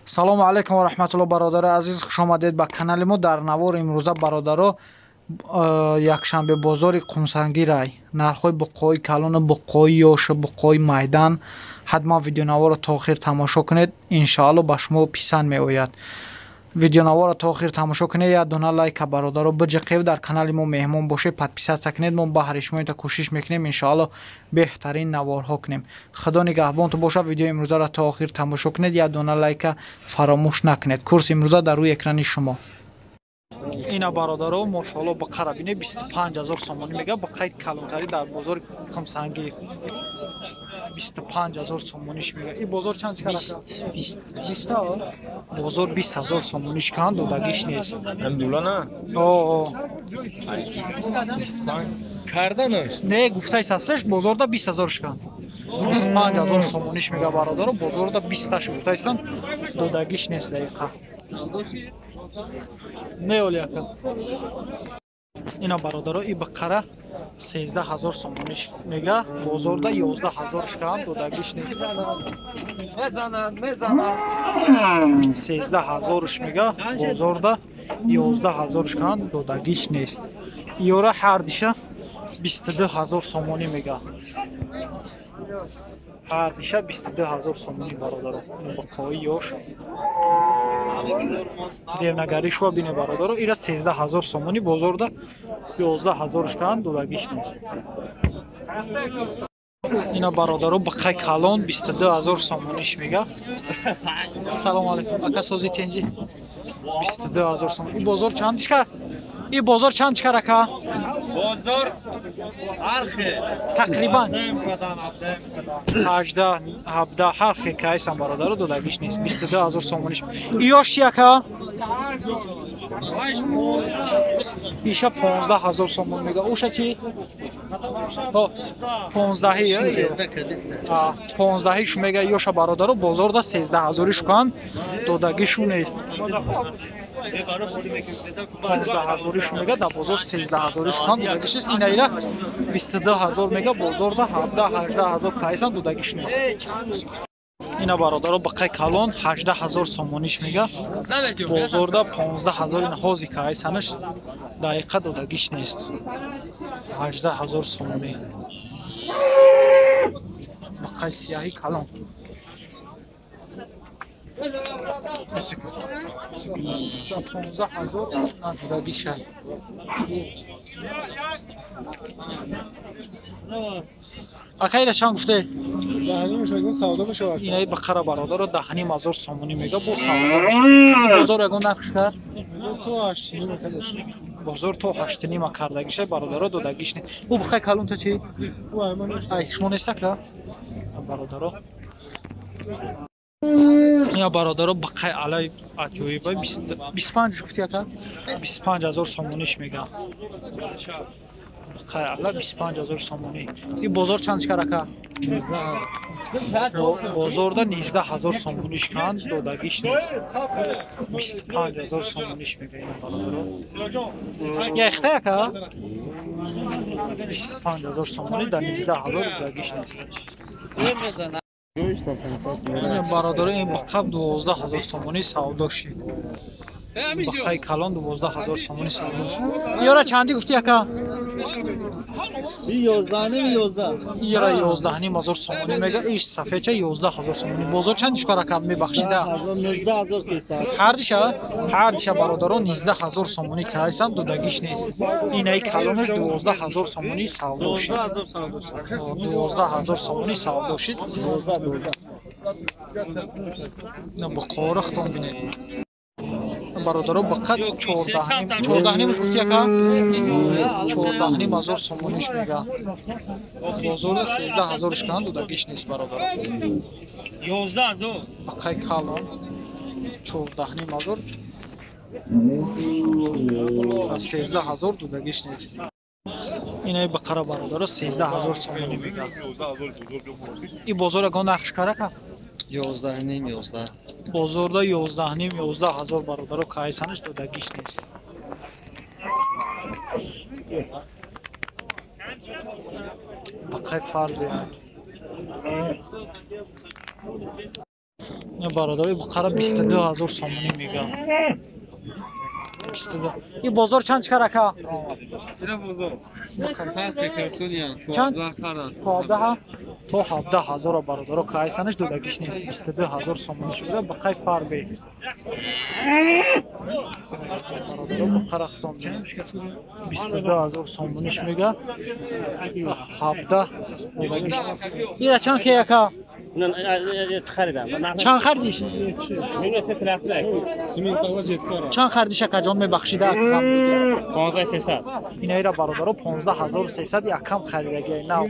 салому алайкум ва раҳматуллоҳ бародаро азиз, хуш омадед ба канали мо. дар навори имрӯза бародаро якшанбе бозори қумсанги рай нархҳои буққои калон, буққои ёша, буққои майдан ҳатман видеонаворро то охир тамошо кунед. иншоалло ба шумо писанд меояд. видеонаворро то охир тамошо кунед, як дона лайка бародаро биҷиқев, дар канали мо меҳмон бошед, подписатсия кунед. мо баҳри шумо инта кӯшиш мекунем иншоалло беҳтарин наворҳо кунем. худо нигаҳбонтон бошад. видеои имрӯзаро то охир тамошо кунед, як дона лайка фаромӯш накунед. курси имрӯза дар рӯи экрани шумо. ина бародаро мошоалло бақара бинед 25000 сомонӣ мега. бақаи калонтарӣ дар бозори қумсангӣ 25000 сомониш мега. ин бозор чанд кара? 20 бозор 20000 сомониш кан додагиш нест. Амдулла на? О. Карданаш? Не, гуфтай састаш бозорда 20000 шкан. 25000 сомониш мега бародаро бозорда 20 таш гуфтайсан додагиш нест дақиқа. Не олияка. ина бародаро ин бақара 13000 сомониш мега бозорда 11000 шкан додагиш нест. Мезанад 13000 мега бозорда 11000 шкан додагиш нест. иёра ҳардиша 22000 сомонӣ мега. ҳардиша 22000 сомонӣ бародаро. ин бақои ёш девнагаришва бине бародаро ира 13000 сомонӣ бозорда 11000 шкан додагиш нест. ина бародаро бақаи калон 22000 сомониш мега. салому алайкум ака сози тенҷи 22000 сомон. ин бозор чанд шкар? ин бозор чанд шкар ака? Bozor arxi тақрибан 18-17 ҳархи кайсан бародаро додагиш нест. 22000 сомониш. иёш чи ака? иша 15000 сомон мега. уша чи? 15 шу мега иёша бародаро бозорда 13000 шукан додагишу нест. 15000 шу мега да бозор 13000 шукан додагиш нест. инаира 22000 мега бозорда 17-18 кайсан додагиш нест. ина бародаро бақаи калон 18000 сомониш мега бозорда 15000 ина ҳози кайсанаш дақиқа додагиш нест. 18000 сомонӣ бақаи сияҳи калон 15000 додагиша. акайда чанд гуфте? инаи бақара бародаро 10000 сомонӣ мега бо савдо. бозор ягон нархш кард? бозор то 8.5 кардагиша бародаро додагиш не. бу бақаи калонта чи? ай шумо нестака бародаро. ина бародаро бақаи алай аҷоиба 25 гуфти ака? 25000 сомониш мега. бақаи алай 25000 сомонӣ. ин бозор чанд шкар ака? бозорда 19000 сомониш кан додагиш нест. 25000 сомониш мега ина бародаро. яхта ака? 25000 сомонӣ да 19000 додагиш нест. ина бародаро ин бақаб 12000 сомонӣ савдо шид. бақаи калон 12000 сомонӣ савдо шид. иёра чанди гуфти ака? 11 11000 сомонӣ мега. иш сафеча 11000 сомонӣ. бозор чандиш кара кам мебахшида? 19000 кеста. ҳардиша бародаро 19000 сомонӣ кайсан додагиш нест. инаи калонаш 12000 сомонӣ савдо шид. 12000 сомонӣ савдо шид. ина бақора хтон бинед бародаро бақа 14 гуфти ака? 14000 сомониш мега. бозорда 13000 шкан додагиш нест бародаро. 11000 бақаи калон 14000 13000 додагиш нест. инаи бақара бародаро 13000 сомонӣ мега. ин бозор ягон нархш кара ка? 11 бозорда 11000 бародаро кайсанаш додагиш нест. бақаи фарзе این برادری بقره 22000 سومونی میگم. 22. این بازار چند چکر اکا؟ اینا بزرگ. پس کلسونیان. چند؟ 12,000. تو 17000 برادر که ایسانش دودگیش نیست. 22000 سومونیش میگه بخای فار بی. برادر بقره ختم میگه. 22000 سومونیش میگه. 17 دودگیش. این چند که اکا؟ خریدم. چند خریدیش؟ اینو سه کلاس چند خریدیش اکا جان میبخشیده اکا؟ 15300. این ایرا برادر 15300 یکم خریدگی نه.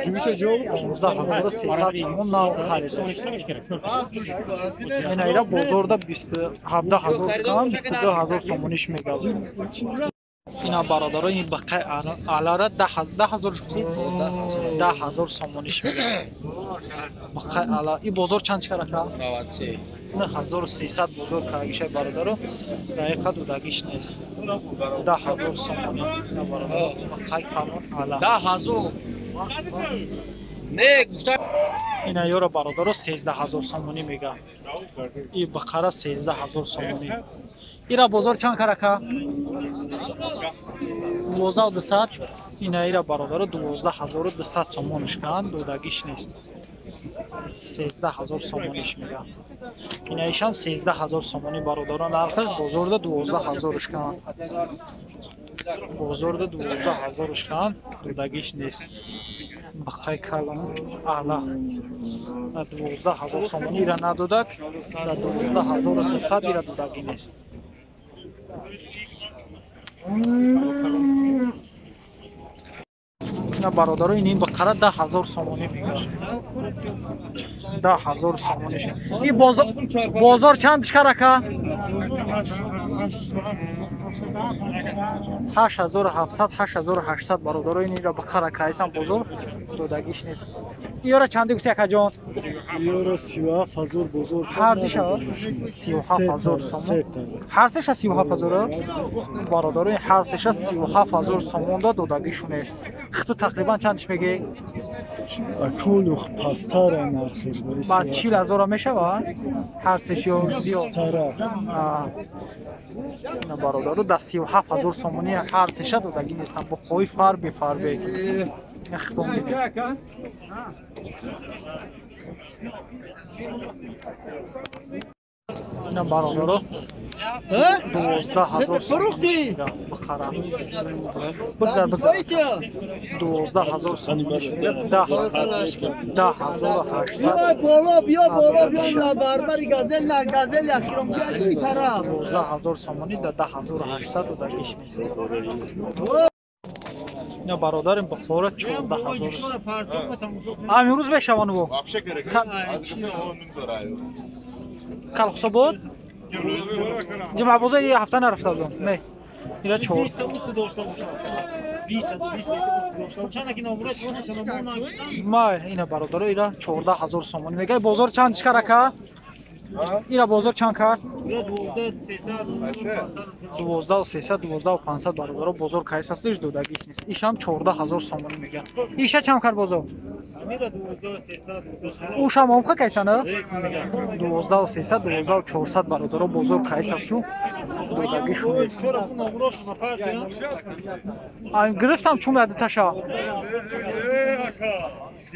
15300 سومون نه خریده. این ایرا بزرگدا 27000 کام 22000 سومونیش میگه. اینا برادر این بقای علاره 10000 10000 سومونیش میگه. بقای علا این بزرگ چند چکر اکا؟ 93. 1300 بزرگ کاگیش برادر دقیقا دودگیش نیست. 10000 سومونی اینا برادر بقای کامون علا 10,000. نه گفتم اینا یورا برادر 13000 سومونی میگه. این بقره 13000 سومونی. ایرا بزرگ چند کرکا؟ 12200. اینا ایرا برادر 12200 سومونش کن دودگیش نیست. 13000 سومونیش میگه. اینا ایشان 13000 سومونی برادران نرخش بزرگ 12000ش کن. بزرگ 12000ش کن دودگیش نیست. بخای کلام اعلا 12000 سومونی ایرا ندودک 12200 ایرا دودگی نیست. اینا برادر این بقره 10000 سومونی میگه. 10000 سومونیش. این بازار چندش کرکا؟ 8700 8800 برادر این را بقره کایسان بزرگ دودگیش نیست. ایرا چندی گفتی اکا جان؟ یورو 37000 بزرگ. هر دیشا 37000 سومون. هر سش 37000 برادر این هر سش 37000 سومون دودگیشون است. خطو تقریبا چندش میگی؟ اکولو پاستار نرخش بعد 40000 میشه با هر سش یا زیاد. اینا برادر دا 37000 سومونی هر سش دودگی نیستن با خوی فار بی فار بی. اختم میده. اینا برادر 12000 سومونی بخره. بگذار 12000 سومونی 10800 بیا بالا بربری گازل یکیرم بیا این طرف 12000 سومونی 10800 دودگیش نیست. اینا برادرم با فورت 14000. امروز بشوانو بو کل خصو بود جمع بوزه یه هفته نرفته بودم نه اینا 4 ما اینا برادر اینا 14000 سومونی میگه. بازار چند چکر اکا؟ اینا بازار چند کرد؟ 12300 12500 برادر بازار کایس هستش دودگیش نیست. ایشام 14000 سومونی میگه. ایشا چند کرد بازار؟ اوشام هم که کایسا نه؟ 12300 12400 برادر بازار کایس هستشو دودگیش نیست. آیم گرفتم چون میاد تاشا.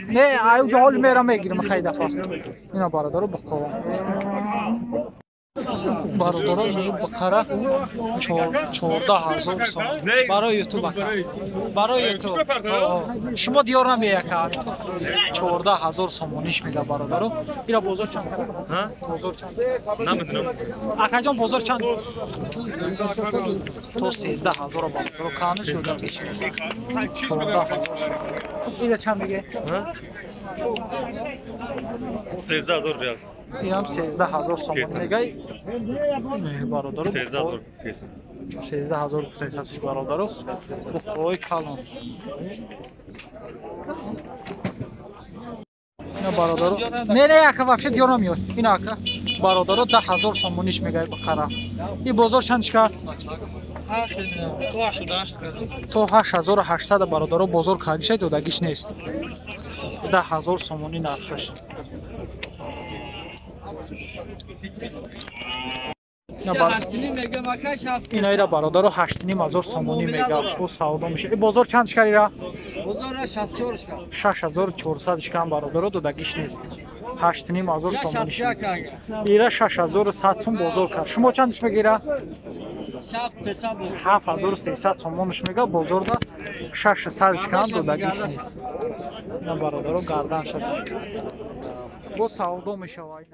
نه ایو جهال میرم میگیرم خیلی دفعه. اینا برادر بخوام. برادر این بقره 14000 سومون برای یوتیوب برای یوتیوب شما دیار نمیکن 14000 سومونیش میگه برادر. اینا بزرگ چند؟ ها بزرگ چند؟ نمیدونم اکا جان بزرگ چند؟ تو 13000 برادر کانه شده میشه 14000. اینا چند میگه؟ ها 13000 ریال. اینم 13000 سومون میگه برادر. 13000 13000 هستش برادر. بخوای کلان اینا برادر نه اکا вообще دیار نمیاد. این اکا برادر 10000 سومونیش میگه بخره. این بازار چندش کرد؟ تو 8800 برادر بازار کاگیش دودگیش نیست. 10000 سومونی نرخش. اینایی را برادر 8,500 سومونی میگه او سودا میشه این بازار چند شکری را بازار 64 شکر 6400 شکن برادر دودگیش نیست 8,500 سومونی ایرا 6100 سوم بازار کرد شما چندش میگیره 7300 سومونش میگه بازار دا 600 شکن دودگیش نیست نه برادر گردن شد با سودا میشه و این